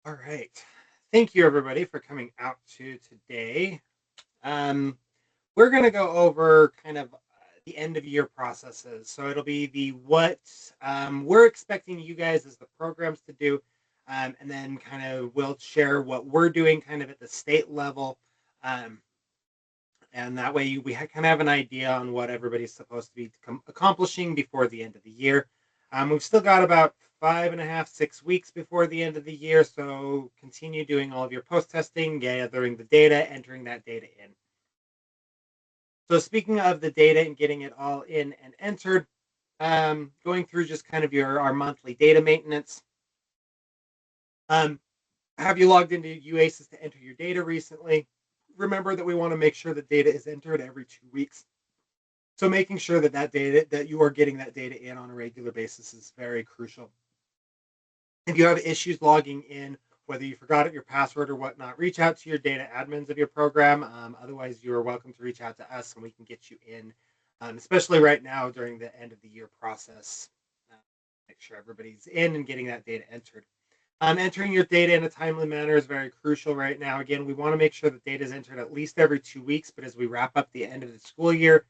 All right. Thank you, everybody, for coming out to today. Um, we're going to go over kind of the end of year processes. So it'll be the what we're expecting you guys as the programs to do. And then kind of we'll share what we're doing kind of at the state level. Um, and that way kind of have an idea on what everybody's supposed to be accomplishing before the end of the year. We've still got about 5.5, 6 weeks before the end of the year, so continue doing all of your post testing, gathering the data, entering that data in. So speaking of the data and getting it all in and entered, going through just kind of our monthly data maintenance. Um, have you logged into UASys to enter your data recently? Remember that we want to make sure the data is entered every 2 weeks. So making sure that data that you are getting that data in on a regular basis is very crucial. If you have issues logging in, whether you forgot your password or whatnot, reach out to your data admins of your program. Otherwise, you are welcome to reach out to us and we can get you in, especially right now during the end of the year process. Uh, make sure everybody's in and getting that data entered. Entering your data in a timely manner is very crucial right now. Again, we want to make sure that data is entered at least every 2 weeks, but as we wrap up the end of the school year,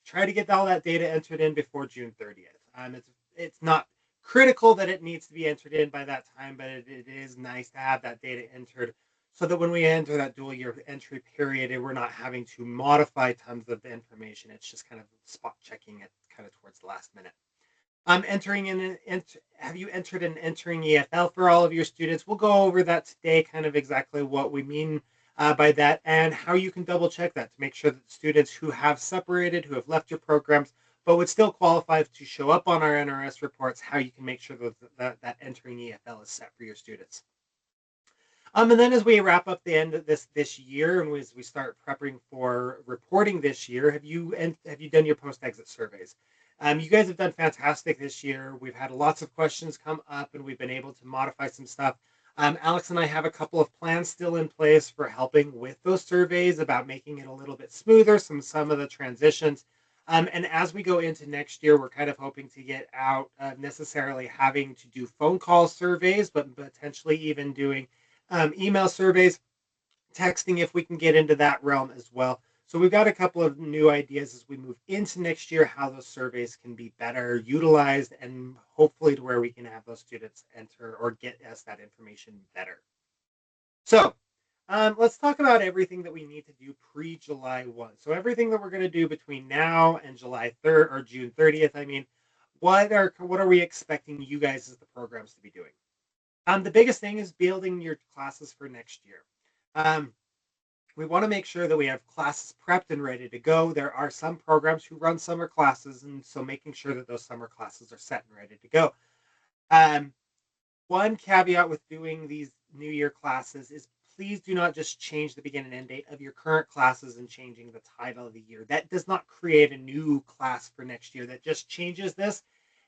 try to get all that data entered in before June 30th. It's not critical that it needs to be entered in by that time, but it is nice to have that data entered so that when we enter that dual year entry period, we're not having to modify tons of information. It's just kind of spot checking it kind of towards the last minute. Entering have you entered an entering EFL for all of your students? We'll go over that today, kind of exactly what we mean by that and how you can double check that to make sure that students who have separated, who have left your programs, but would still qualify to show up on our NRS reports, how you can make sure that entering EFL is set for your students. And then as we wrap up the end of this year, and as we start prepping for reporting this year, have you done your post exit surveys? You guys have done fantastic this year. We've had lots of questions come up, and we've been able to modify some stuff. Alex and I have a couple of plans still in place for helping with those surveys about making it a little bit smoother, some of the transitions. And as we go into next year, we're kind of hoping to get out necessarily having to do phone call surveys, but potentially even doing email surveys, texting if we can get into that realm as well. So we've got a couple of new ideas as we move into next year, how those surveys can be better utilized and hopefully to where we can have those students enter or get us that information better. So let's talk about everything that we need to do pre-July 1. So everything that we're going to do between now and July 3rd or June 30th, I mean, what are we expecting you guys as the programs to be doing? The biggest thing is building your classes for next year. Um, we want to make sure that we have classes prepped and ready to go. There are some programs who run summer classes, and so making sure that those summer classes are set and ready to go. Um, one caveat with doing these New Year classes is please do not just change the begin and end date of your current classes and changing the title of the year. That does not create a new class for next year. That just changes this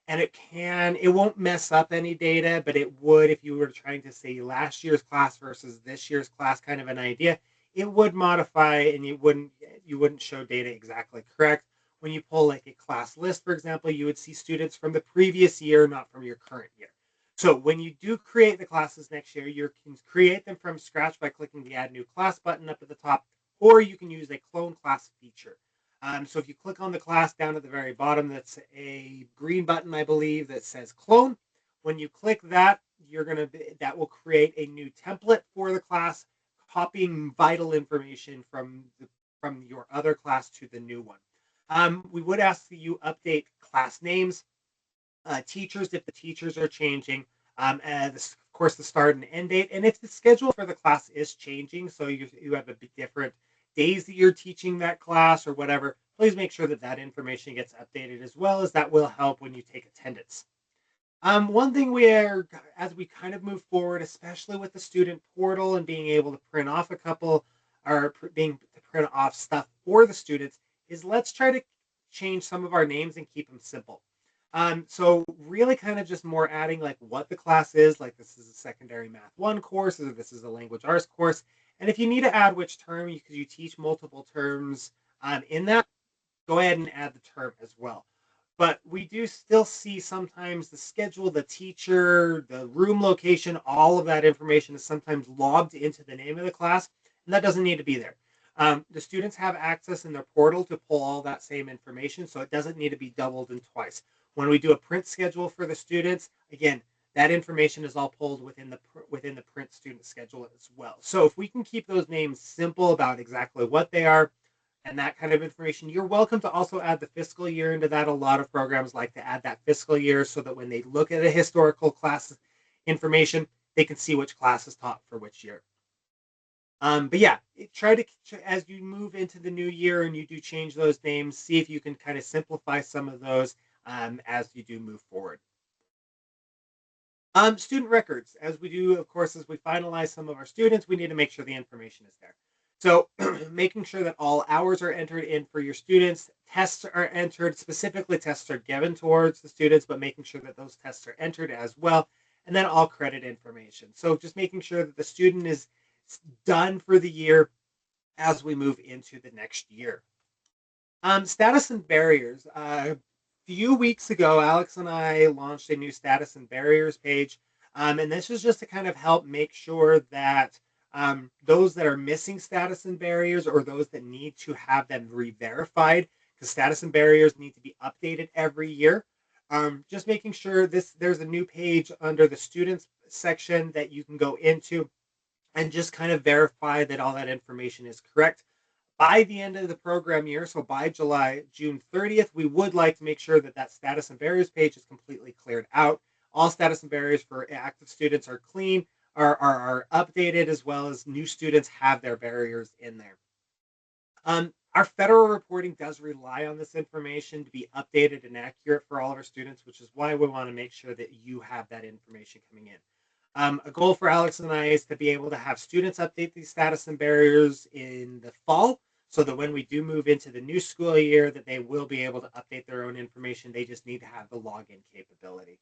and it won't mess up any data, but it would if you were trying to say last year's class versus this year's class, kind of an idea. It would modify, and you wouldn't show data exactly correct. When you pull like a class list, for example, you would see students from the previous year, not from your current year. So when you do create the classes next year, you can create them from scratch by clicking the Add New Class button up at the top, or you can use a clone class feature. So if you click on the class down at the very bottom, that's a green button, I believe, that says clone. When you click that, that will create a new template for the class, copying vital information from your other class to the new one. We would ask that you update class names, teachers if the teachers are changing, and of course the start and end date, and if the schedule for the class is changing, so you have a bit different days that you're teaching that class or whatever, please make sure that information gets updated as well, as that will help when you take attendance. One thing as we kind of move forward, especially with the student portal and being able to print off a couple or being to print off stuff for the students, is let's try to change some of our names and keep them simple. So really kind of just more adding like what the class is, like this is a secondary math 1 course, or this is a language arts course. And if you need to add which term, because you teach multiple terms in that, go ahead and add the term as well. but we do still see sometimes the schedule, the teacher, the room location, all of that information is sometimes logged into the name of the class, and that doesn't need to be there. The students have access in their portal to pull all that same information, so it doesn't need to be doubled and twice. When we do a print schedule for the students, again, that information is all pulled within the print student schedule as well. So if we can keep those names simple about exactly what they are and that kind of information, you're welcome to also add the fiscal year into that. A lot of programs like to add that fiscal year so that when they look at a historical class information, they can see which class is taught for which year. But yeah, try to, as you move into the new year and you do change those names, see if you can kind of simplify some of those as you do move forward. Student records, as we do, of course, as we finalize some of our students, we need to make sure the information is there. So making sure that all hours are entered in for your students, tests are entered, specifically tests are given towards the students, but making sure that those tests are entered as well, and then all credit information. So just making sure that the student is done for the year as we move into the next year. Status and barriers. A few weeks ago, Alex and I launched a new status and barriers page. And this is just to kind of help make sure that those that are missing status and barriers or those that need to have them re-verified, because status and barriers need to be updated every year. Just making sure there's a new page under the students section that you can go into and just kind of verify that all that information is correct by the end of the program year, so by June 30th, we would like to make sure that that status and barriers page is completely cleared out. All status and barriers for active students are clean, are updated, as well as new students have their barriers in there. Our federal reporting does rely on this information to be updated and accurate for all of our students, which is why we want to make sure that you have that information coming in. A goal for Alex and I is to be able to have students update these status and barriers in the fall so that when we do move into the new school year that they will be able to update their own information. They just need to have the login capability.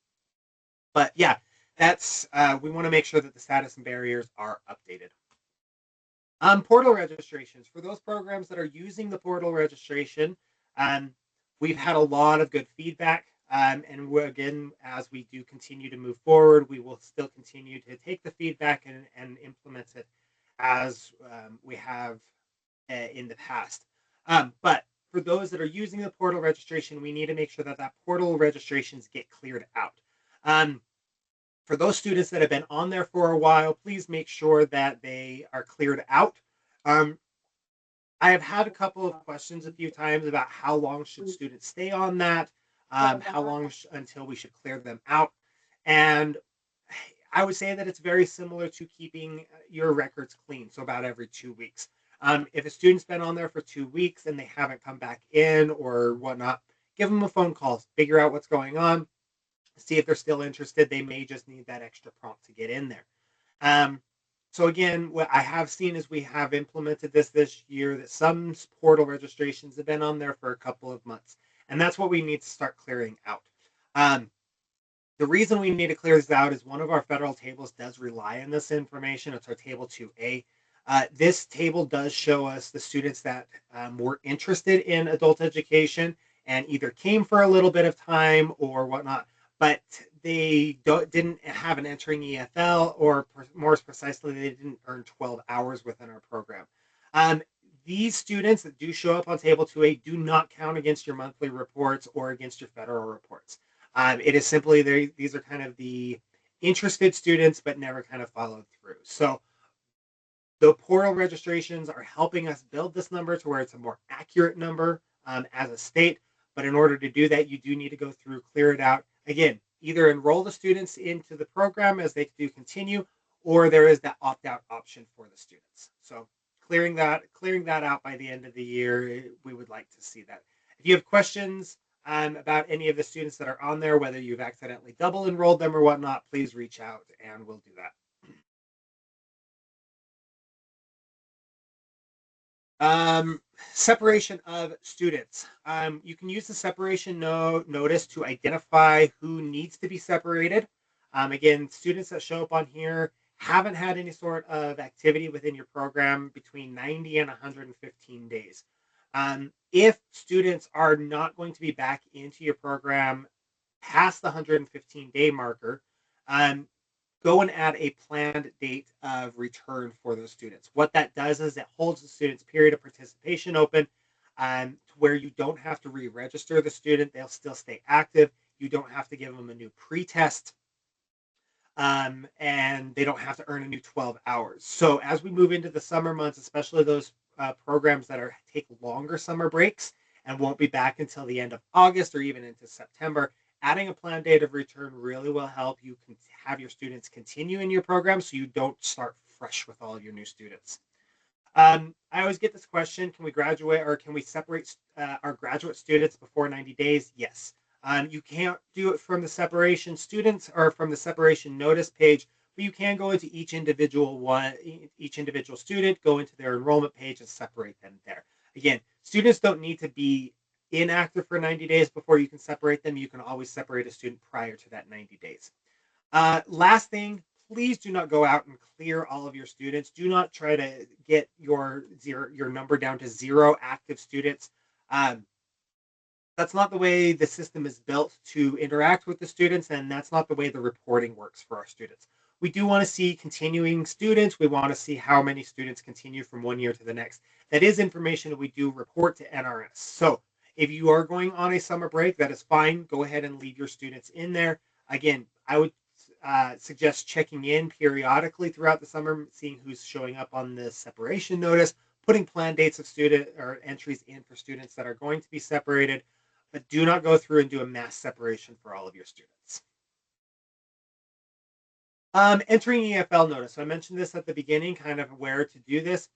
But yeah, that's we want to make sure that the status and barriers are updated. Portal registrations. For those programs that are using the portal registration, um, we've had a lot of good feedback. And again, as we do continue to move forward, we will still continue to take the feedback and implement it as we have in the past. But for those that are using the portal registration, we need to make sure that that portal registrations get cleared out. Um, for those students that have been on there for a while, please make sure that they are cleared out. Um, I have had a couple of questions a few times about how long should students stay on that, how long until we should clear them out, and I would say that it's very similar to keeping your records clean, so about every 2 weeks. If a student's been on there for 2 weeks and they haven't come back in or whatnot, give them a phone call, figure out what's going on, see if they're still interested. They may just need that extra prompt to get in there. Um, so again, what I have seen is we have implemented this year that some portal registrations have been on there for a couple of months, and that's what we need to start clearing out. Um, the reason we need to clear this out is one of our federal tables does rely on this information. It's our table 2A. This table does show us the students that were interested in adult education and either came for a little bit of time or whatnot, but they didn't have an entering EFL, or more precisely, they didn't earn 12 hours within our program. Um, these students that do show up on table 2A do not count against your monthly reports or against your federal reports. It is simply these are kind of the interested students, but never kind of followed through. So the portal registrations are helping us build this number to where it's a more accurate number as a state. But in order to do that, you do need to go through, clear it out. Again, either enroll the students into the program as they do continue, or there is that opt-out option for the students. So clearing that out by the end of the year, we would like to see that. If you have questions about any of the students that are on there, whether you've accidentally double enrolled them or whatnot, please reach out and we'll do that. Um, Separation of students. You can use the separation notice to identify who needs to be separated. Again, students that show up on here haven't had any sort of activity within your program between 90 and 115 days. if students are not going to be back into your program past the 115-day marker, um, go and add a planned date of return for those students. What that does is it holds the student's period of participation open, to where you don't have to re-register the student. They'll still stay active. You don't have to give them a new pre-test, and they don't have to earn a new 12 hours. So as we move into the summer months, especially those programs that take longer summer breaks and won't be back until the end of August or even into September, adding a planned date of return really will help you have your students continue in your program so you don't start fresh with all of your new students. I always get this question: can we graduate or can we separate our graduate students before 90 days? Yes. You can't do it from the separation students or from the separation notice page, but you can go into each individual student, go into their enrollment page and separate them there. Again, students don't need to be inactive for 90 days before you can separate them. You can always separate a student prior to that 90 days. Last thing, please do not go out and clear all of your students. Do not try to get your number down to 0 active students. Um, that's not the way the system is built to interact with the students, and that's not the way the reporting works for our students. We do want to see continuing students. We want to see how many students continue from one year to the next. That is information that we do report to NRS. So if you are going on a summer break, that is fine. Go ahead and leave your students in there. Again, I would suggest checking in periodically throughout the summer, seeing who's showing up on the separation notice, putting planned dates of student or entries in for students that are going to be separated, but do not go through and do a mass separation for all of your students. Entering EFL notice. So I mentioned this at the beginning, kind of where to do this.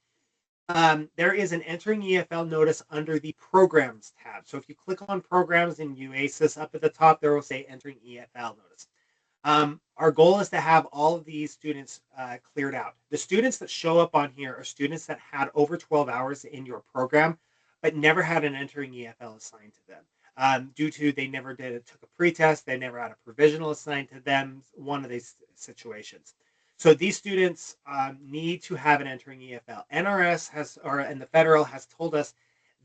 There is an entering EFL notice under the programs tab. So if you click on programs in UASys up at the top, there will say entering EFL notice. Our goal is to have all of these students cleared out. The students that show up on here are students that had over 12 hours in your program, but never had an entering EFL assigned to them. Due to they never took a pretest, they never had a provisional assigned to them, one of these situations. So these students need to have an entering EFL. And the federal has told us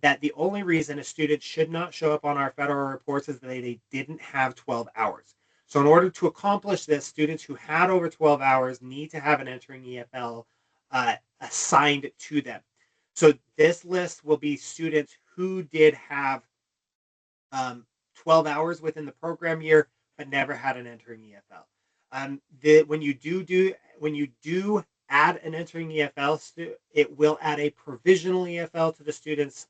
that the only reason a student should not show up on our federal reports is that they didn't have 12 hours. So in order to accomplish this, students who had over 12 hours need to have an entering EFL assigned to them. So this list will be students who did have 12 hours within the program year, but never had an entering EFL. When you do add an entering EFL, it will add a provisional EFL to the student's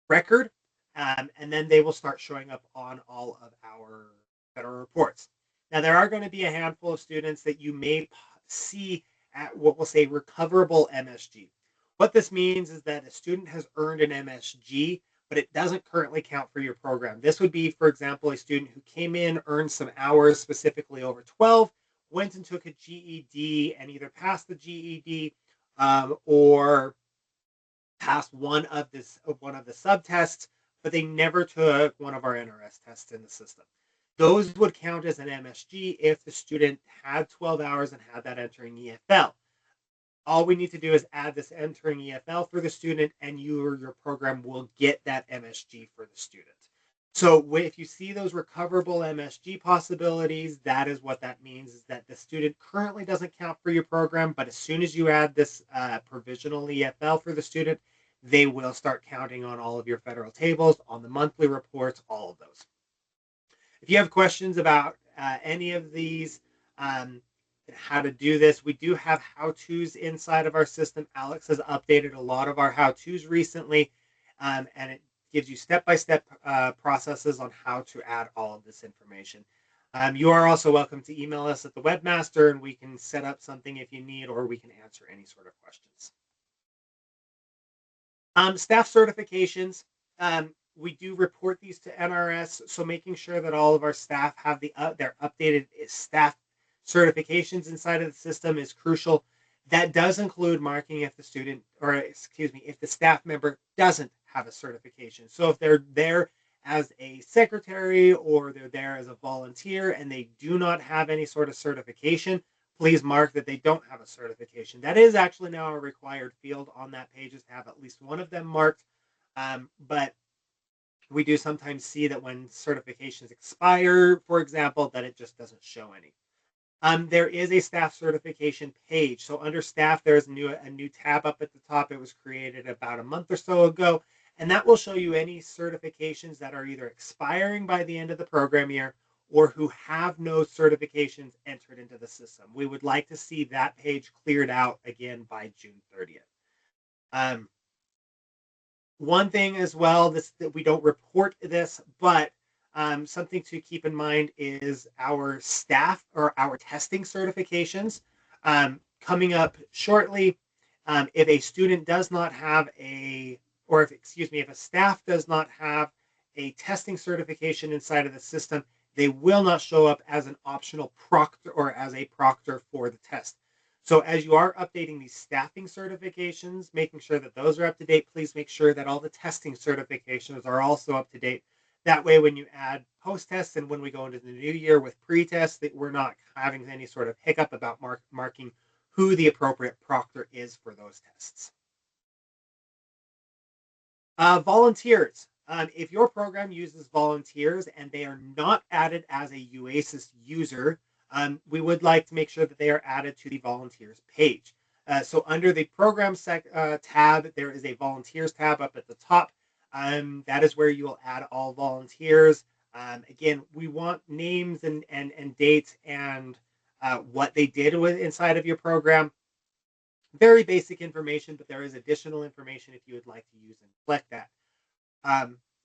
record, and then they will start showing up on all of our federal reports. Now, there are going to be a handful of students that you may see at what we'll say recoverable MSG. What this means is that a student has earned an MSG, but it doesn't currently count for your program. This would be, for example, a student who came in, earned some hours, specifically over 12, went and took a GED and either passed the GED or passed one of the subtests, but they never took one of our NRS tests in the system. Those would count as an MSG if the student had 12 hours and had that entering EFL. All we need to do is add this entering EFL for the student, and your program will get that MSG for the student. So if you see those recoverable MSG possibilities, that is what that means, is that the student currently doesn't count for your program, but as soon as you add this provisional EFL for the student, they will start counting on all of your federal tables, on the monthly reports, all of those. If you have questions about any of these, how to do this, we do have how-tos inside of our system. Alex has updated a lot of our how-tos recently, and it gives you step-by-step processes on how to add all of this information. You are also welcome to email us at the webmaster, and we can set up something if you need, or we can answer any sort of questions. Staff certifications. We do report these to NRS, so making sure that all of our staff have their updated staff certifications inside of the system is crucial. That does include marking if the student, or excuse me, if the staff member doesn't have a certification. So if they're there as a secretary or they're there as a volunteer and they do not have any sort of certification, please mark that they don't have a certification. That is actually now a required field on that page, is to have at least one of them marked. But we do sometimes see that when certifications expire, for example, that it just doesn't show any. There is a staff certification page. So under staff, there's a new tab up at the top. It was created about a month or so ago, and that will show you any certifications that are either expiring by the end of the program year or who have no certifications entered into the system. We would like to see that page cleared out again by June 30th. One thing as well, that we don't report this, but something to keep in mind is our staff or our testing certifications coming up shortly. If a student does not have if a staff does not have a testing certification inside of the system, they will not show up as an optional proctor or as a proctor for the test. So as you are updating these staffing certifications, making sure that those are up to date, please make sure that all the testing certifications are also up to date. That way, when you add post-tests and when we go into the new year with pre-tests, that we're not having any sort of hiccup about marking who the appropriate proctor is for those tests. Volunteers. If your program uses volunteers and they are not added as a UASIS user, we would like to make sure that they are added to the volunteers page. So under the program tab, there is a volunteers tab up at the top. That is where you will add all volunteers. Again, we want names and dates and what they did inside of your program. Very basic information, but there is additional information if you would like to use and collect that.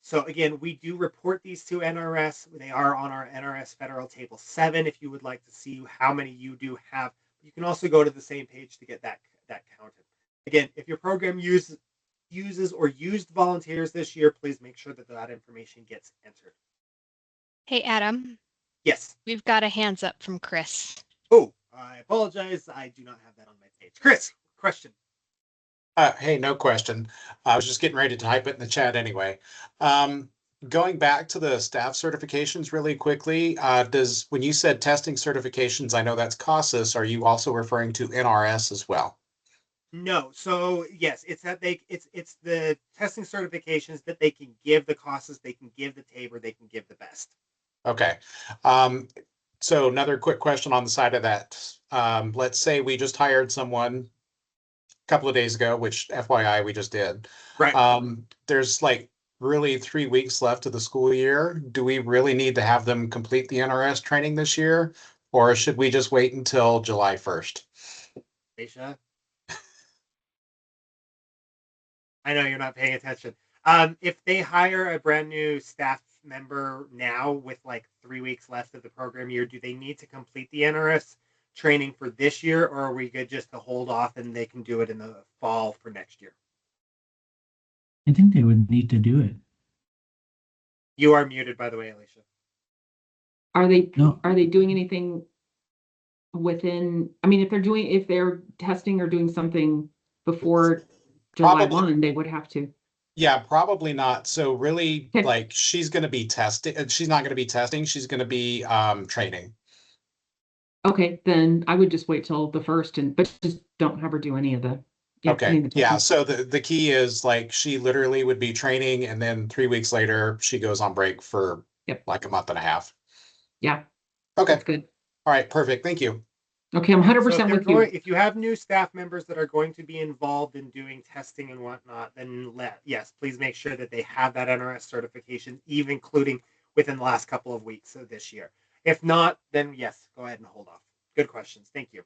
So again, we do report these to NRS. They are on our NRS Federal Table 7 if you would like to see how many you do have. You can also go to the same page to get that counted. Again, if your program uses or used volunteers this year, please make sure that information gets entered. Hey, Adam. Yes. We've got a hands up from Chris. Oh, I apologize. I do not have that on my page. Chris, question. Hey, no question. I was just getting ready to type it in the chat anyway. Going back to the staff certifications really quickly, when you said testing certifications, I know that's CASAS, are you also referring to NRS as well? No. So yes, it's that it's the testing certifications that they can give the CASAS, they can give the TABOR, they can give the BEST. Okay. So another quick question on the side of that. Let's say we just hired someone couple of days ago, which FYI we just did. Right. There's like really 3 weeks left of the school year. Do we really need to have them complete the NRS training this year, or should we just wait until July 1st? Aisha? I know you're not paying attention. If they hire a brand new staff member now with like 3 weeks left of the program year, do they need to complete the NRS training for this year, or are we good just to hold off and they can do it in the fall for next year? I think they would need to do it. You are muted, by the way, Alicia. Are they doing anything within, I mean, if they're testing or doing something before July 1, they would have to. Yeah, probably not. So really, like, she's going to be testing. She's not going to be testing. She's going to be training. Okay, then I would just wait till the 1st, but just don't have her do any of the. Okay. Yeah. So the key is like she literally would be training, and then 3 weeks later she goes on break for like a month and a half. Yeah. Okay. That's good. All right. Perfect. Thank you. Okay, I'm 100% with you. If you have new staff members that are going to be involved in doing testing and whatnot, then yes, please make sure that they have that NRS certification, even including within the last couple of weeks of this year. If not, then yes, go ahead and hold off. Good questions. Thank you.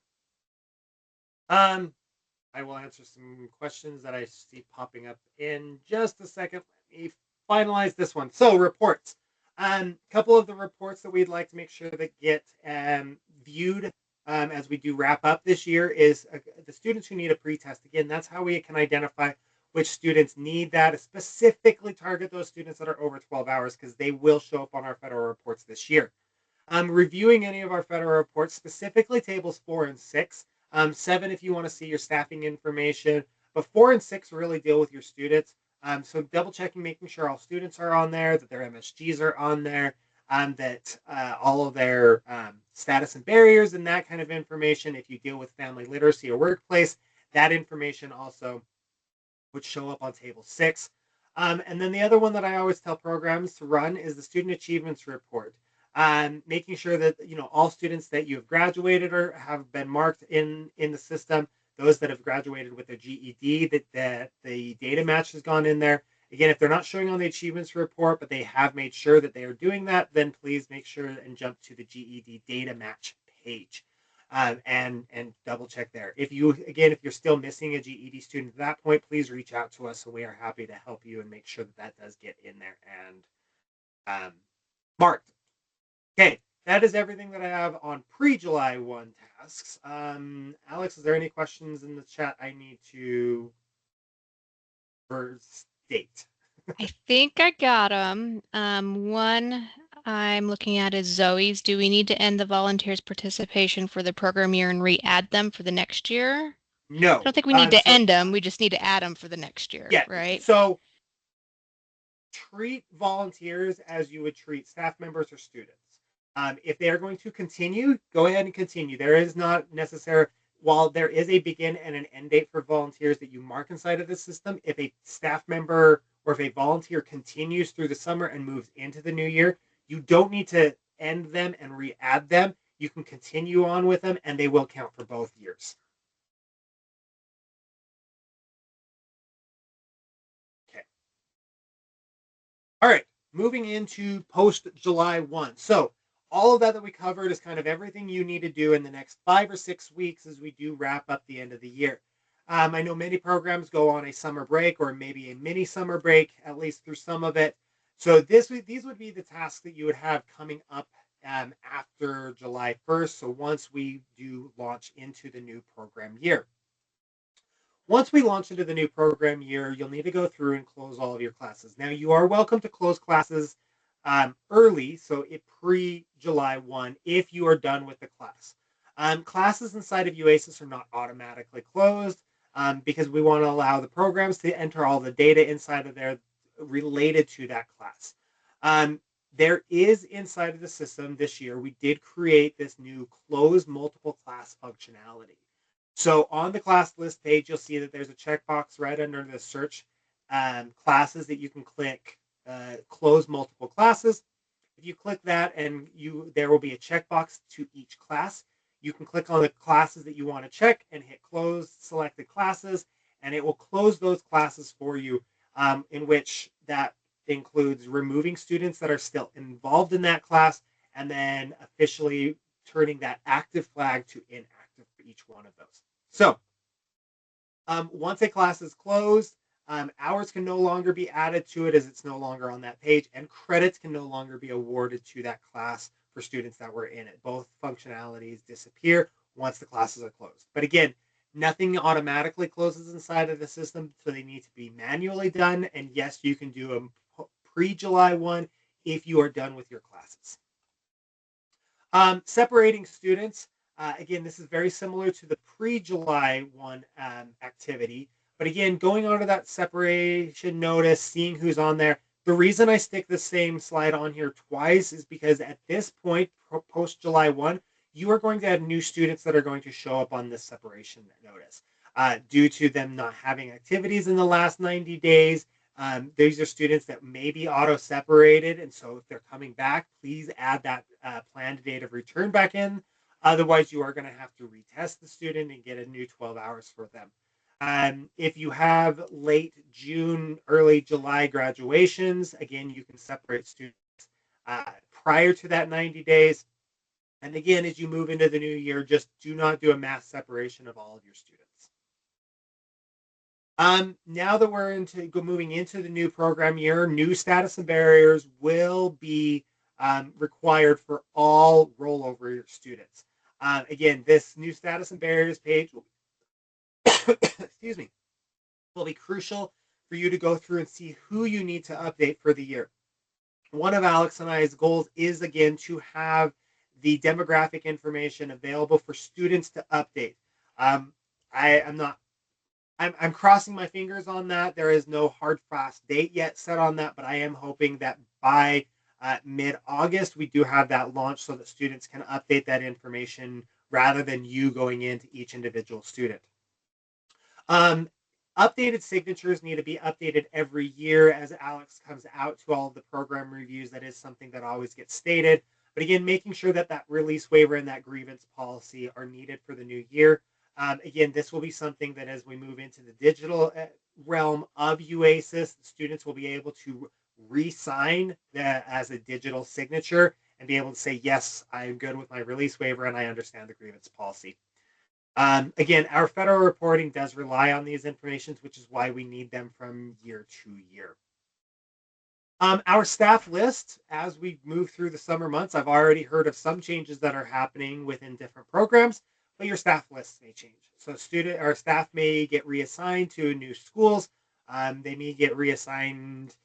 I will answer some questions that I see popping up in just a second. Let me finalize this one. So reports. A couple of the reports that we'd like to make sure that get viewed as we do wrap up this year is the students who need a pretest. Again, that's how we can identify which students need that, specifically target those students that are over 12 hours because they will show up on our federal reports this year. Reviewing any of our federal reports, specifically tables 4 and 6. 7 if you want to see your staffing information, but 4 and 6 really deal with your students. So double checking, making sure all students are on there, that their MSGs are on there. that all of their status and barriers and that kind of information, if you deal with family literacy or workplace, that information also would show up on table 6. And then the other one that I always tell programs to run is the student achievements report. Making sure that all students that you have graduated or have been marked in the system, those that have graduated with their GED, that the data match has gone in there. Again, if they're not showing on the achievements report, but they have made sure that they are doing that, then please make sure and jump to the GED data match page. And double check there. If you're still missing a GED student at that point, please reach out to us, and we are happy to help you and make sure that does get in there and marked. Okay, that is everything that I have on pre-July 1 tasks. Alex, is there any questions in the chat I need to state? I think I got them. One I'm looking at is Zoe's. Do we need to end the volunteers' participation for the program year and re-add them for the next year? No. I don't think we need to end them. We just need to add them for the next year, right? So treat volunteers as you would treat staff members or students. If they are going to continue, go ahead and continue. There is not necessary, while there is a begin and an end date for volunteers that you mark inside of the system, if a staff member or if a volunteer continues through the summer and moves into the new year, you don't need to end them and re-add them. You can continue on with them and they will count for both years. Okay. All right, moving into post-July 1. So all of that we covered is kind of everything you need to do in the next 5 or 6 weeks as we do wrap up the end of the year. I know many programs go on a summer break or maybe a mini summer break, at least through some of it. So these would be the tasks that you would have coming up after July 1st. So once we do launch into the new program year. Once we launch into the new program year, you'll need to go through and close all of your classes. Now, you are welcome to close classes early, so pre-July 1, if you are done with the class. Classes inside of UASIS are not automatically closed because we want to allow the programs to enter all the data inside of there related to that class. There is inside of the system this year, we did create this new close multiple class functionality. So on the class list page, you'll see that there's a checkbox right under the search classes that you can click close multiple classes. If you click that and there will be a checkbox to each class. You can click on the classes that you want to check and hit close selected classes, and it will close those classes for you, in which that includes removing students that are still involved in that class and then officially turning that active flag to inactive for each one of those. So once a class is closed, hours can no longer be added to it as it's no longer on that page, and credits can no longer be awarded to that class for students that were in it. Both functionalities disappear once the classes are closed. But again, nothing automatically closes inside of the system, so they need to be manually done. And yes, you can do them pre-July 1 if you are done with your classes. Separating students. Again, this is very similar to the pre-July 1 activity. But again, going on to that separation notice, seeing who's on there. The reason I stick the same slide on here twice is because at this point, post-July 1, you are going to have new students that are going to show up on this separation notice. Due to them not having activities in the last 90 days, these are students that may be auto-separated, and so if they're coming back, please add that planned date of return back in. Otherwise, you are going to have to retest the student and get a new 12 hours for them. If you have late June, early July graduations, again, you can separate students prior to that 90 days. And again, as you move into the new year, just do not do a mass separation of all of your students. Now that we're moving into the new program year, new status and barriers will be required for all rollover students. Again, this new status and barriers page will excuse me, will be crucial for you to go through and see who you need to update for the year. One of Alex and I's goals is, again, to have the demographic information available for students to update. I'm crossing my fingers on that. There is no hard, fast date yet set on that, but I am hoping that by Mid-August, we do have that launch so that students can update that information rather than you going into each individual student. Updated signatures need to be updated every year as Alex comes out to all of the program reviews. That is something that always gets stated. But again, making sure that that release waiver and that grievance policy are needed for the new year. Again, this will be something that as we move into the digital realm of UASIS, students will be able to re-sign that as a digital signature and be able to say, yes, I'm good with my release waiver and I understand the grievance policy. Again, our federal reporting does rely on these informations, which is why we need them from year to year. Our staff list, as we move through the summer months, I've already heard of some changes that are happening within different programs, but your staff lists may change. So student or staff may get reassigned to new schools. They may get reassigned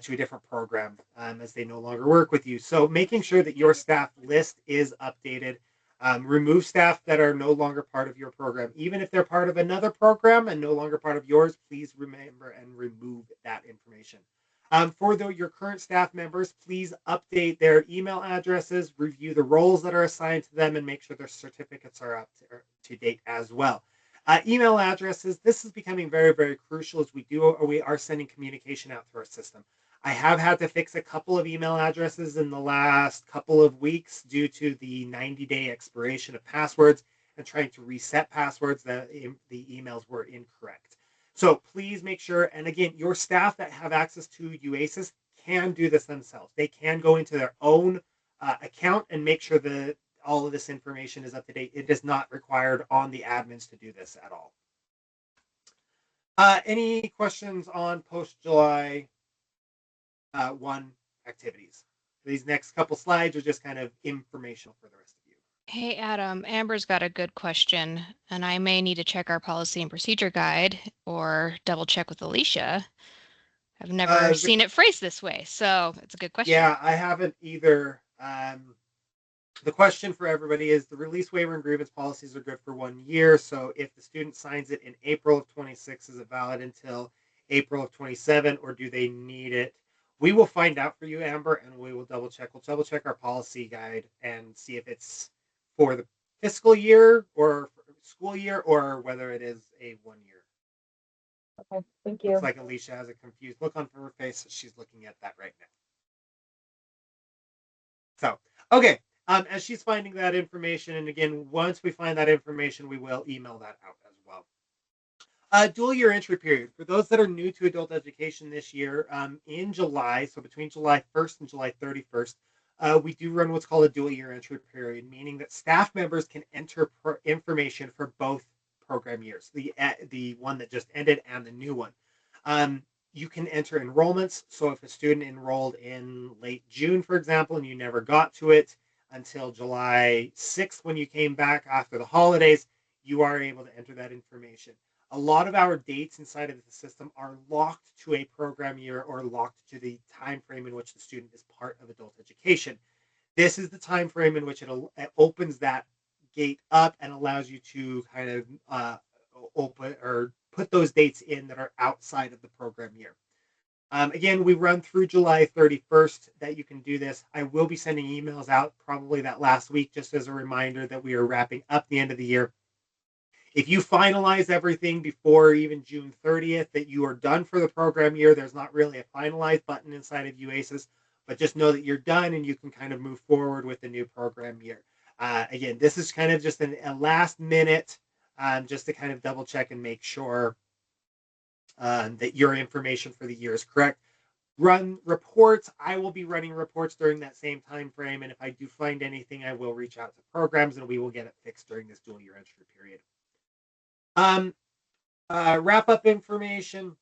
to a different program as they no longer work with you. So making sure that your staff list is updated. Remove staff that are no longer part of your program. Even if they're part of another program and no longer part of yours, please remember and remove that information. For your current staff members, please update their email addresses, review the roles that are assigned to them, and make sure their certificates are up to date as well. Email addresses, this is becoming very, very crucial as we are sending communication out through our system. I have had to fix a couple of email addresses in the last couple of weeks due to the 90-day expiration of passwords and trying to reset passwords that the emails were incorrect. So please make sure, and again, your staff that have access to UASIS can do this themselves. They can go into their own account and make sure that all of this information is up to date. It is not required on the admins to do this at all. Any questions on post-July 1 activities? These next couple slides are just kind of informational for the rest of you. Hey, Adam, Amber's got a good question, and I may need to check our policy and procedure guide or double check with Alicia. I've never seen it phrased this way, so it's a good question. Yeah, I haven't either. The question for everybody is the release waiver and grievance policies are good for 1 year. So if the student signs it in April of 26, is it valid until April of 27, or do they need it? We will find out for you, Amber, and we will double check. We'll double check our policy guide and see if it's for the fiscal year or school year or whether it is a 1 year. Okay, thank you. Looks like Alicia has a confused look on her face. She's looking at that right now. So, okay. As she's finding that information, and again, once we find that information, we will email that out as well. Dual year entry period. For those that are new to adult education this year, in July, so between July 1st and July 31st, we do run what's called a dual year entry period, meaning that staff members can enter information for both program years, the one that just ended and the new one. You can enter enrollments. So if a student enrolled in late June, for example, and you never got to it until July 6th when you came back after the holidays, you are able to enter that information. A lot of our dates inside of the system are locked to a program year or locked to the time frame in which the student is part of adult education. This is the time frame in which it opens that gate up and allows you to kind of open or put those dates in that are outside of the program year. Again, we run through July 31st that you can do this. I will be sending emails out probably that last week just as a reminder that we are wrapping up the end of the year. If you finalize everything before even June 30th, that you are done for the program year, there's not really a finalize button inside of UASIS, but just know that you're done and you can kind of move forward with the new program year. Again, this is kind of just a last minute just to kind of double check and make sure that your information for the year is correct. Run reports. I will be running reports during that same time frame, and if I do find anything, I will reach out to programs and we will get it fixed during this dual year entry period. Wrap up information.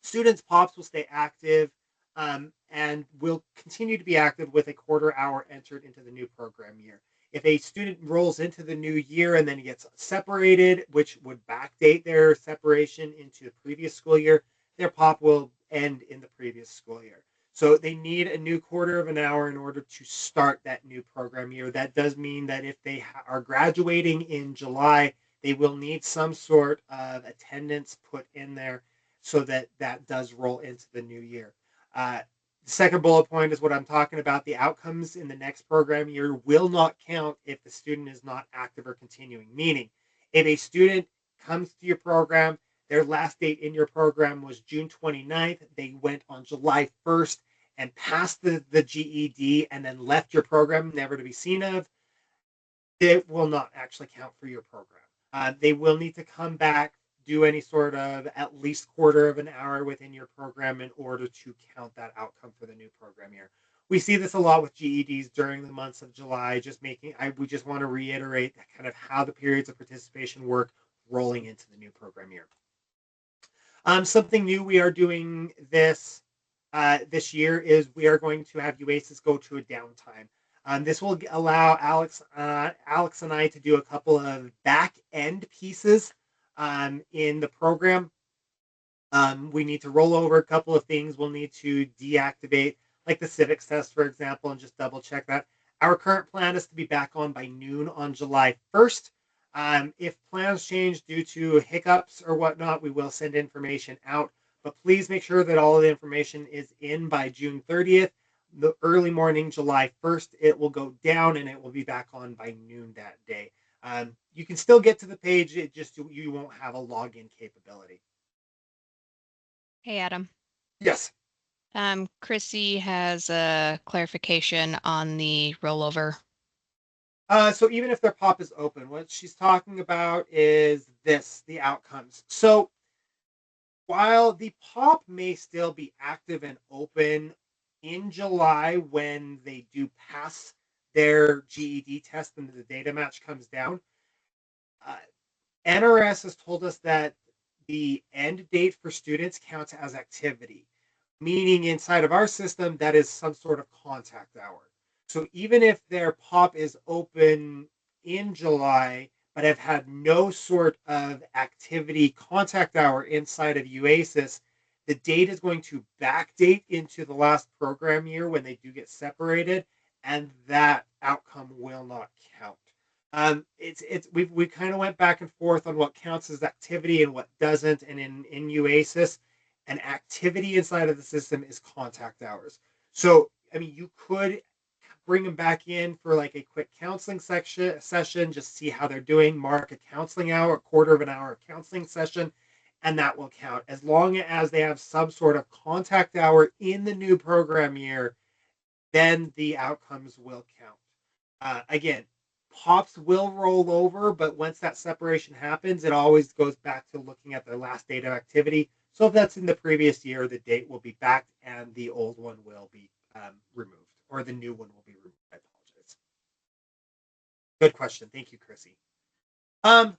Students POPs will stay active and will continue to be active with a quarter hour entered into the new program year. If a student rolls into the new year and then gets separated, which would backdate their separation into the previous school year, their POP will end in the previous school year. So they need a new quarter of an hour in order to start that new program year. That does mean that if they are graduating in July, they will need some sort of attendance put in there so that that does roll into the new year. The second bullet point is what I'm talking about. The outcomes in the next program year will not count if the student is not active or continuing. Meaning, if a student comes to your program, their last date in your program was June 29th, they went on July 1st and passed the GED and then left your program, never to be seen of, it will not actually count for your program. They will need to come back, do any sort of at least quarter of an hour within your program in order to count that outcome for the new program year. We see this a lot with GEDs during the months of July, we just want to reiterate kind of how the periods of participation work rolling into the new program year. Something new we are doing this year is we are going to have UASIS go to a downtime. This will allow Alex and I to do a couple of back end pieces in the program. We need to roll over a couple of things. We'll need to deactivate, like the civics test, for example, and just double check that. Our current plan is to be back on by noon on July 1st. If plans change due to hiccups or whatnot, we will send information out. But please make sure that all of the information is in by June 30th. The early morning, July 1st, it will go down and it will be back on by noon that day. You can still get to the page, it just you won't have a login capability. Hey, Adam. Yes. Chrissy has a clarification on the rollover. So even if their POP is open, what she's talking about is the outcomes. So while the POP may still be active and open in July when they do pass their GED test and the data match comes down, NRS has told us that the end date for students counts as activity, meaning inside of our system, that is some sort of contact hour. So even if their POP is open in July, but have had no sort of activity contact hour inside of UASIS, the date is going to backdate into the last program year when they do get separated, and that outcome will not count. We kind of went back and forth on what counts as activity and what doesn't, and in UASIS, an activity inside of the system is contact hours. So I mean, you could bring them back in for like a quick counseling session, just see how they're doing, mark a counseling hour, a quarter of an hour counseling session, and that will count. As long as they have some sort of contact hour in the new program year, then the outcomes will count. Again, POPs will roll over, but once that separation happens, it always goes back to looking at their last date of activity. So if that's in the previous year, the date will be backed and the old one will be removed, or the new one will be removed. I apologize. Good question. Thank you, Chrissy.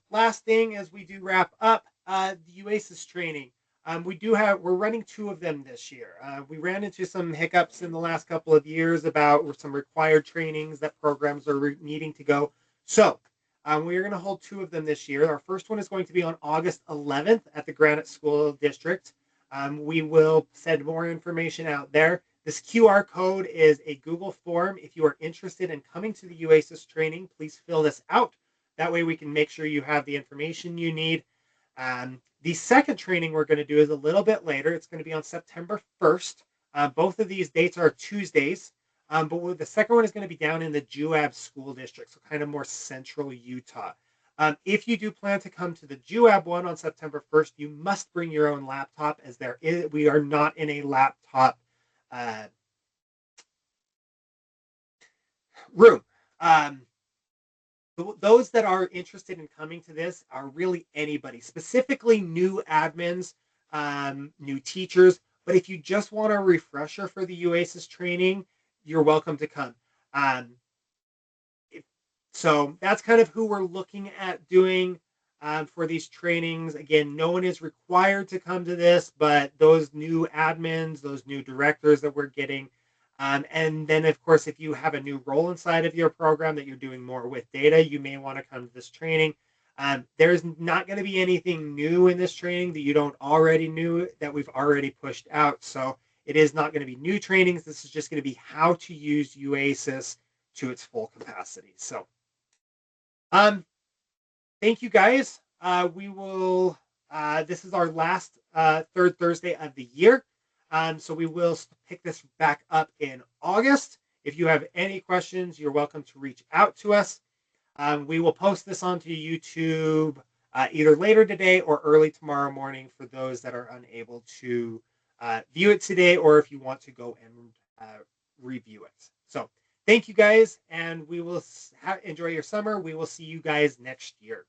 Last thing as we do wrap up, the UASIS training. We're running 2 of them this year. We ran into some hiccups in the last couple of years about some required trainings that programs are needing to go. So we are going to hold 2 of them this year. Our first one is going to be on August 11th at the Granite School District. We will send more information out there. This QR code is a Google form. If you are interested in coming to the UASIS training, please fill this out. That way we can make sure you have the information you need. The second training we're going to do is a little bit later. It's going to be on September 1st. Both of these dates are Tuesdays, but the second one is going to be down in the Juab School District, so kind of more central Utah. If you do plan to come to the Juab one on September 1st, you must bring your own laptop, as we are not in a laptop room. Those that are interested in coming to this are really anybody, specifically new admins, new teachers. But if you just want a refresher for the UASIS training, you're welcome to come. So that's kind of who we're looking at doing for these trainings. Again, no one is required to come to this, but those new admins, those new directors that we're getting, and then, of course, if you have a new role inside of your program that you're doing more with data, you may want to come to this training. There's not going to be anything new in this training that you don't already knew that we've already pushed out. So it is not going to be new trainings. This is just going to be how to use UASIS to its full capacity. So thank you, guys. We will. This is our last third Thursday of the year. So we will pick this back up in August. If you have any questions, you're welcome to reach out to us. We will post this onto YouTube either later today or early tomorrow morning for those that are unable to view it today, or if you want to go and review it. So thank you guys, and we will enjoy your summer. We will see you guys next year.